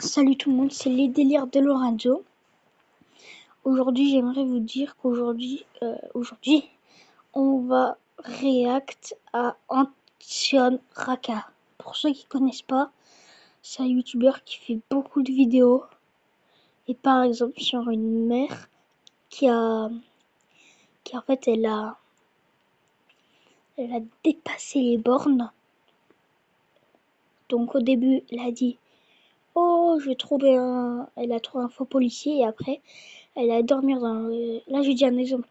Salut tout le monde, c'est les délires de Lorenzo. Aujourd'hui, j'aimerais vous dire qu'aujourd'hui, on va react à Antion Raka. Pour ceux qui connaissent pas, c'est un youtubeur qui fait beaucoup de vidéos. Et par exemple sur une mère qui en fait, elle a dépassé les bornes. Donc au début, elle a dit oh, elle a trouvé un faux policier et après, elle allait dormir là je dis un exemple,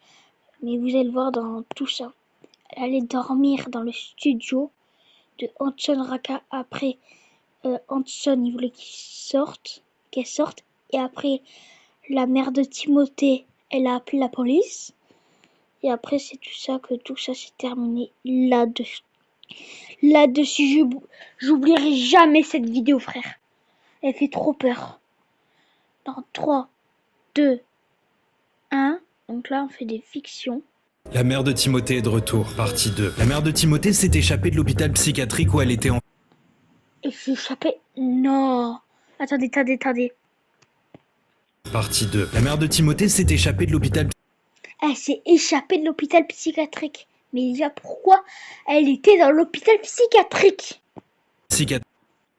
mais vous allez le voir dans tout ça. Elle allait dormir dans le studio de Antion Raka. Après, Antion, il voulait qu'elle sorte. Et après, la mère de Timothée, elle a appelé la police. Et après, c'est tout ça s'est terminé là-dessus. Là-dessus, j'oublierai jamais cette vidéo, frère. Elle fait trop peur. Dans 3, 2, 1. Donc là, on fait des fictions. La mère de Timothée est de retour, partie 2. La mère de Timothée s'est échappée de l'hôpital psychiatrique où elle était en... Elle s'est échappée. Non. Attendez. Partie 2. La mère de Timothée s'est échappée de l'hôpital... Elle s'est échappée de l'hôpital psychiatrique. Mais déjà, pourquoi elle était dans l'hôpital psychiatrique?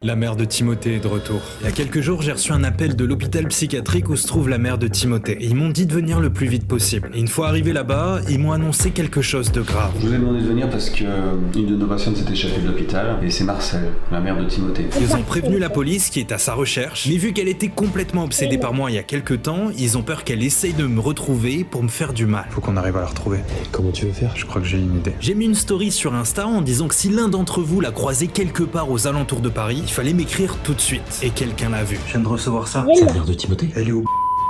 La mère de Timothée est de retour. Il y a quelques jours, j'ai reçu un appel de l'hôpital psychiatrique où se trouve la mère de Timothée. Et ils m'ont dit de venir le plus vite possible. Et une fois arrivé là-bas, ils m'ont annoncé quelque chose de grave. Je vous ai demandé de venir parce que une de nos patientes s'est échappée de l'hôpital et c'est Marcel, la mère de Timothée. Ils ont prévenu la police qui est à sa recherche, mais vu qu'elle était complètement obsédée par moi il y a quelques temps, ils ont peur qu'elle essaye de me retrouver pour me faire du mal. Faut qu'on arrive à la retrouver. Comment tu veux faire? Je crois que j'ai une idée. J'ai mis une story sur Insta en disant que si l'un d'entre vous l'a croisé quelque part aux alentours de Paris, il fallait m'écrire tout de suite. Et quelqu'un l'a vu. Je viens de recevoir ça. C'est la mère de Timothée? Elle est au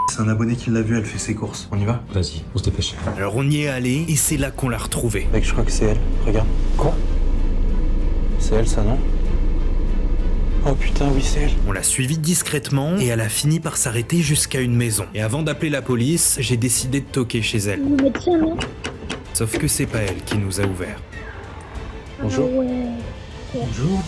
c'est un abonné qui l'a vu, elle fait ses courses. On y va? Vas-y, on se dépêche. Alors on y est allé et c'est là qu'on l'a retrouvée. Mec, je crois que c'est elle. Regarde. Quoi? C'est elle, ça, non? Oh putain, oui, c'est elle. On l'a suivie discrètement et elle a fini par s'arrêter jusqu'à une maison. Et avant d'appeler la police, j'ai décidé de toquer chez elle. Le médecin, non? Sauf que c'est pas elle qui nous a ouvert. Bonjour. Ah ouais. Bonjour.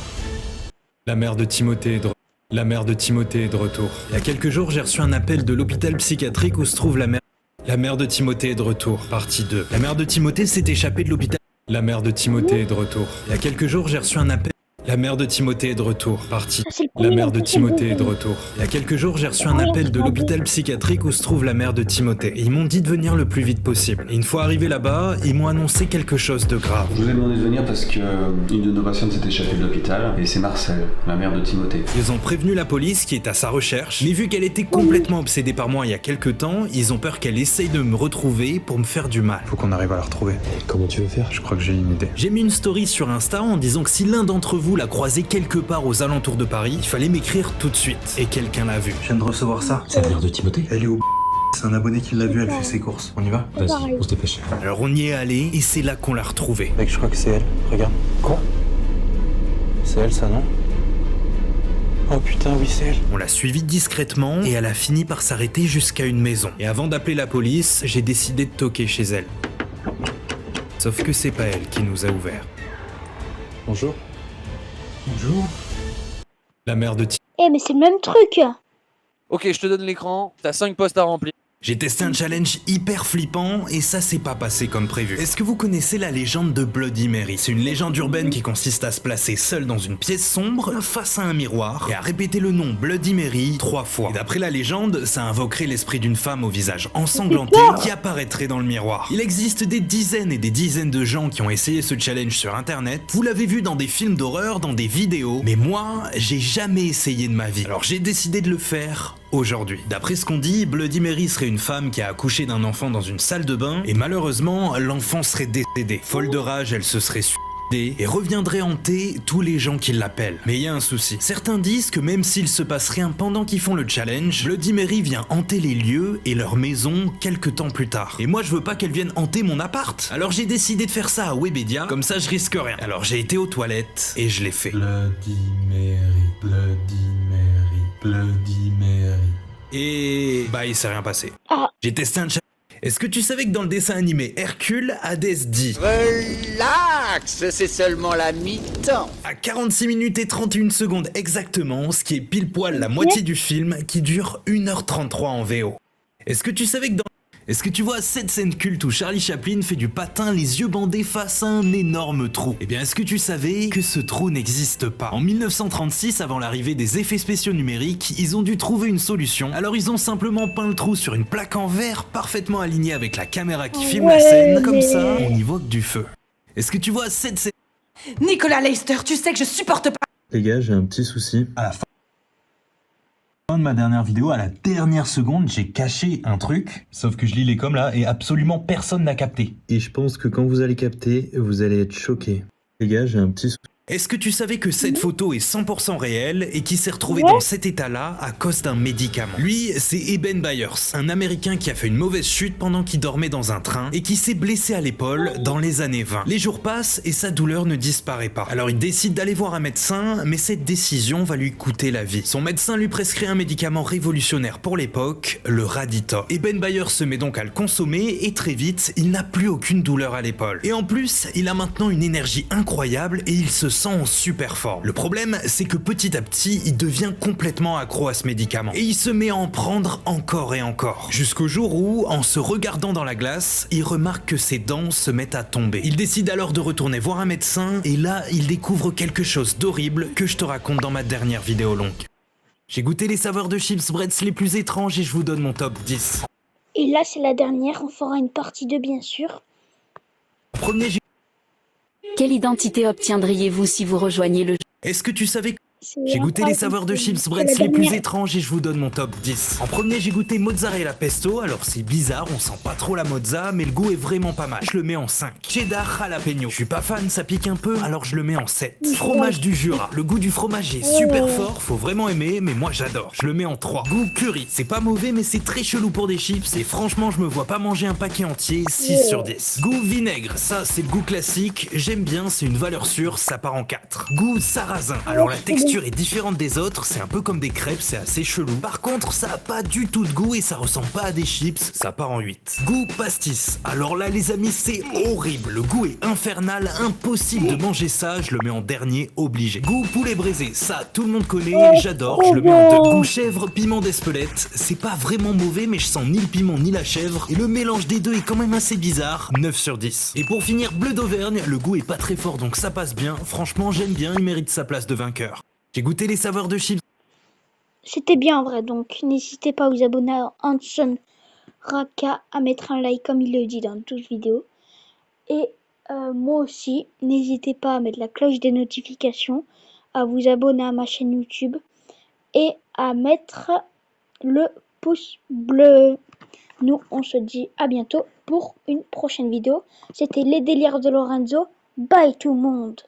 La mère de Timothée est de... La mère de Timothée est de retour. Il y a quelques jours, j'ai reçu un appel de l'hôpital psychiatrique où se trouve la mère... La mère de Timothée est de retour, partie 2. La mère de Timothée s'est échappée de l'hôpital... La mère de Timothée est de retour. Il y a quelques jours, j'ai reçu un appel... La mère de Timothée est de retour, partie... Ça, c'est le La premier, mère de ça, c'est Timothée le est de retour. Il y a quelques jours, j'ai reçu un appel de l'hôpital psychiatrique où se trouve la mère de Timothée. Et ils m'ont dit de venir le plus vite possible. Et une fois arrivé là-bas, ils m'ont annoncé quelque chose de grave. Je vous ai demandé de venir parce que une de nos patientes s'est échappée de l'hôpital et c'est Marcel, la mère de Timothée. Ils ont prévenu la police qui est à sa recherche, mais vu qu'elle était complètement obsédée par moi il y a quelques temps, ils ont peur qu'elle essaye de me retrouver pour me faire du mal. Faut qu'on arrive à la retrouver. Comment tu veux faire? Je crois que j'ai une idée. J'ai mis une story sur Insta en disant que si l'un d'entre vous l'a croisé quelque part aux alentours de Paris, il fallait m'écrire tout de suite. Et quelqu'un l'a vu. Je viens de recevoir ça. C'est la mère de Timothée? Elle est au c'est un abonné qui l'a vu, elle fait ses courses. On y va? Vas-y, on se dépêche. Alors on y est allé et c'est là qu'on l'a retrouvée. Mec, je crois que c'est elle. Regarde. Quoi? C'est elle, ça, non? Oh putain, oui, c'est elle. On l'a suivie discrètement et elle a fini par s'arrêter jusqu'à une maison. Et avant d'appeler la police, j'ai décidé de toquer chez elle. Sauf que c'est pas elle qui nous a ouvert. Bonjour. Bonjour. La mère de Eh, mais c'est le même truc. Ok, je te donne l'écran, t'as 5 postes à remplir. J'ai testé un challenge hyper flippant et ça s'est pas passé comme prévu. Est-ce que vous connaissez la légende de Bloody Mary? C'est une légende urbaine qui consiste à se placer seul dans une pièce sombre face à un miroir et à répéter le nom Bloody Mary 3 fois. Et d'après la légende, ça invoquerait l'esprit d'une femme au visage ensanglanté qui apparaîtrait dans le miroir. Il existe des dizaines et des dizaines de gens qui ont essayé ce challenge sur internet. Vous l'avez vu dans des films d'horreur, dans des vidéos, mais moi, j'ai jamais essayé de ma vie. Alors j'ai décidé de le faire aujourd'hui. D'après ce qu'on dit, Bloody Mary serait une femme qui a accouché d'un enfant dans une salle de bain et malheureusement, l'enfant serait décédé. Folle de rage, elle se serait suicidée et reviendrait hanter tous les gens qui l'appellent. Mais il y a un souci. Certains disent que même s'il se passe rien pendant qu'ils font le challenge, Bloody Mary vient hanter les lieux et leur maison quelques temps plus tard. Et moi, je veux pas qu'elle vienne hanter mon appart. Alors j'ai décidé de faire ça à Webedia, comme ça je risque rien. Alors j'ai été aux toilettes et je l'ai fait. Bloody Mary, Bloody Mary, Bloody Mary. Et bah il s'est rien passé. Ah. J'ai testé un challenge. Est-ce que tu savais que dans le dessin animé Hercule, Hadès dit Relax, c'est seulement la mi-temps. à 46 minutes et 31 secondes exactement, ce qui est pile poil la moitié du film qui dure 1h33 en VO. Est-ce que tu savais que Est-ce que tu vois cette scène culte où Charlie Chaplin fait du patin les yeux bandés face à un énorme trou? Eh bien, est-ce que tu savais que ce trou n'existe pas? En 1936, avant l'arrivée des effets spéciaux numériques, ils ont dû trouver une solution. Alors ils ont simplement peint le trou sur une plaque en verre parfaitement alignée avec la caméra qui filme la scène. Comme ça, on y voit que du feu. Est-ce que tu vois cette scène? Nicolas Lester, tu sais que je supporte pas. Les gars, j'ai un petit souci. À la fin de ma dernière vidéo, à la dernière seconde, j'ai caché un truc, sauf que je lis les coms là et absolument personne n'a capté. Et je pense que quand vous allez capter, vous allez être choqués. Les gars, j'ai un petit souci. Est-ce que tu savais que cette photo est 100% réelle et qui s'est retrouvé dans cet état-là à cause d'un médicament? Lui, c'est Eben Byers, un Américain qui a fait une mauvaise chute pendant qu'il dormait dans un train et qui s'est blessé à l'épaule dans les années 20. Les jours passent et sa douleur ne disparaît pas. Alors il décide d'aller voir un médecin, mais cette décision va lui coûter la vie. Son médecin lui prescrit un médicament révolutionnaire pour l'époque, le Radita. Eben Byers se met donc à le consommer et très vite, il n'a plus aucune douleur à l'épaule. Et en plus, il a maintenant une énergie incroyable et il se sent en super forme. Le problème, c'est que petit à petit, il devient complètement accro à ce médicament. Et il se met à en prendre encore et encore. Jusqu'au jour où, en se regardant dans la glace, il remarque que ses dents se mettent à tomber. Il décide alors de retourner voir un médecin et là, il découvre quelque chose d'horrible que je te raconte dans ma dernière vidéo longue. J'ai goûté les saveurs de chips Bretz les plus étranges et je vous donne mon top 10. Et là, c'est la dernière. On fera une partie 2, bien sûr. En premier, Quelle identité obtiendriez-vous si vous rejoignez le est-ce que tu savais que C'est j'ai goûté les incroyable. saveurs de chips C'est Bretz la les plus dernière. étranges et je vous donne mon top 10. En premier, j'ai goûté mozzarella pesto, alors c'est bizarre, on sent pas trop la mozza, mais le goût est vraiment pas mal. Je le mets en 5. Cheddar jalapeno. Je suis pas fan, ça pique un peu, alors je le mets en 7. Fromage du Jura. Le goût du fromage est super fort, faut vraiment aimer, mais moi j'adore. Je le mets en 3. Goût curry. C'est pas mauvais, mais c'est très chelou pour des chips et franchement, je me vois pas manger un paquet entier, 6 sur 10. Goût vinaigre. Ça, c'est le goût classique. J'aime bien, c'est une valeur sûre, ça part en 4. Goût sarrasin. Alors la texture est différente des autres, c'est un peu comme des crêpes, c'est assez chelou. Par contre, ça a pas du tout de goût et ça ressemble pas à des chips, ça part en 8. Goût pastis. Alors là, les amis, c'est horrible. Le goût est infernal, impossible de manger ça, je le mets en dernier, obligé. Goût poulet braisé. Ça, tout le monde connaît, j'adore, je le mets en 2. Goût chèvre, piment d'Espelette. C'est pas vraiment mauvais, mais je sens ni le piment ni la chèvre. Et le mélange des deux est quand même assez bizarre, 9 sur 10. Et pour finir, bleu d'Auvergne, le goût est pas très fort, donc ça passe bien. Franchement, j'aime bien, il mérite sa place de vainqueur. J'ai goûté les saveurs de chips. C'était bien en vrai, donc n'hésitez pas à vous abonner à Hanson Raka, à mettre un like comme il le dit dans toute vidéo. Et moi aussi, n'hésitez pas à mettre la cloche des notifications, à vous abonner à ma chaîne YouTube et à mettre le pouce bleu. Nous, on se dit à bientôt pour une prochaine vidéo. C'était les délires de Lorenzo. Bye tout le monde!